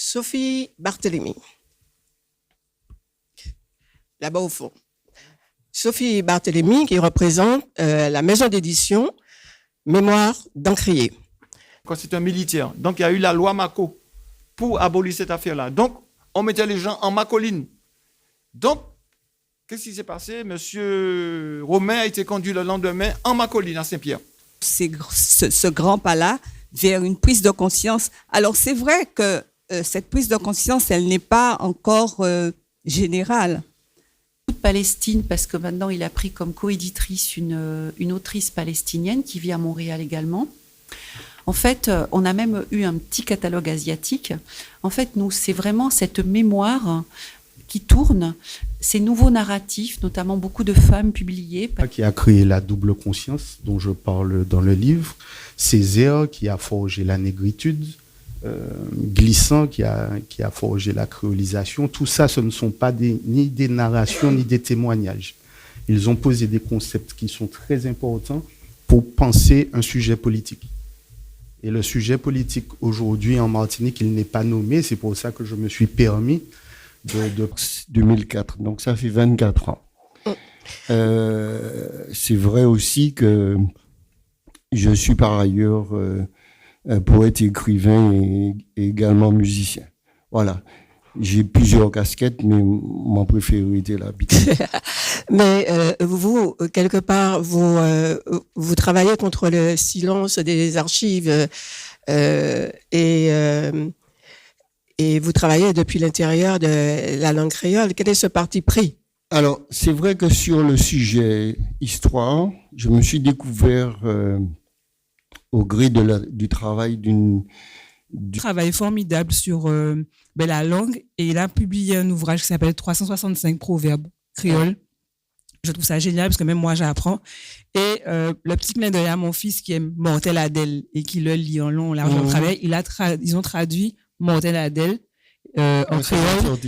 Sophie Barthélemy. Là-bas au fond. Sophie Barthélemy qui représente la maison d'édition Mémoire d'Encrier. Quand c'est un militaire, donc il y a eu la loi Maco pour abolir cette affaire-là. Donc, on mettait les gens en macoline. Donc, qu'est-ce qui s'est passé? Monsieur Romain a été conduit le lendemain en macoline à Saint-Pierre. Ce grand pas-là vers une prise de conscience. Alors, c'est vrai que cette prise de conscience, elle n'est pas encore générale. De Palestine, parce que maintenant, il a pris comme coéditrice une autrice palestinienne qui vit à Montréal également. En fait, on a même eu un petit catalogue asiatique. En fait, nous, c'est vraiment cette mémoire qui tourne, ces nouveaux narratifs, notamment beaucoup de femmes publiées. Qui a créé la double conscience dont je parle dans le livre, Césaire qui a forgé la négritude, Glissant qui a forgé la créolisation. Tout ça, ce ne sont pas ni des narrations ni des témoignages. Ils ont posé des concepts qui sont très importants pour penser un sujet politique. Et le sujet politique aujourd'hui en Martinique, il n'est pas nommé. C'est pour ça que je me suis permis de 2004. Donc ça fait 24 ans. C'est vrai aussi que je suis par ailleurs poète, écrivain et également musicien. Voilà. J'ai plusieurs casquettes, mais mon préféré était la bite. Mais vous, quelque part, vous travaillez contre le silence des archives et vous travaillez depuis l'intérieur de la langue créole. Quel est ce parti pris? Alors, c'est vrai que sur le sujet histoire, je me suis découvert au gré du travail travail formidable sur la langue, et il a publié un ouvrage qui s'appelle 365 proverbes créoles. Je trouve ça génial parce que même moi j'apprends, et le petit clin d'œil à mon fils qui aime Mortel Adèle et qui le lit en long, large, en travers, ils ont traduit Mortel Adèle en créole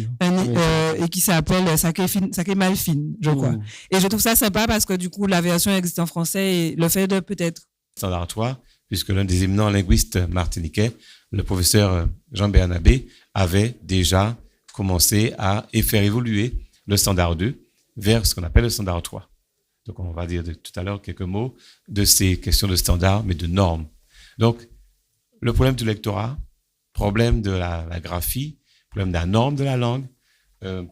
et qui s'appelle Sacré Malfine, je crois. Et je trouve ça sympa parce que du coup la version existe en français, et le fait de peut-être standardois, puisque l'un des éminents linguistes martiniquais, le professeur Jean Bernabé, avait déjà commencé à faire évoluer le standard 2 vers ce qu'on appelle le standard 3. Donc, on va dire tout à l'heure quelques mots de ces questions de standard, mais de normes. Donc, le problème du lectorat, problème de la graphie, problème de la norme de la langue. C'est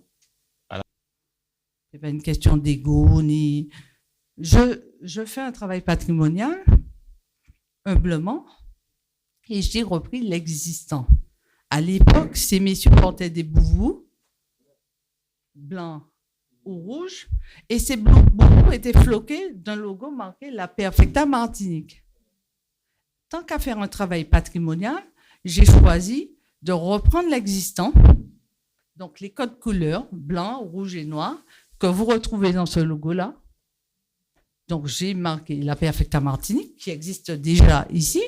pas une question d'ego, ni... Je fais un travail patrimonial, humblement, et j'ai repris l'existant. À l'époque, ces messieurs portaient des boubous blancs ou rouges, et ces boubous étaient floqués d'un logo marqué La Perfecta Martinique. Tant qu'à faire un travail patrimonial, j'ai choisi de reprendre l'existant, donc les codes couleurs, blanc, rouge et noir, que vous retrouvez dans ce logo-là. Donc, j'ai marqué La Perfecta Martinique, qui existe déjà ici,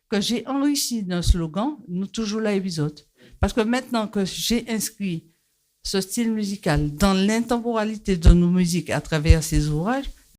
que j'ai enrichi d'un slogan « Nous toujours là, épisode ». Parce que maintenant que j'ai inscrit ce style musical dans l'intemporalité de nos musiques à travers ces ouvrages,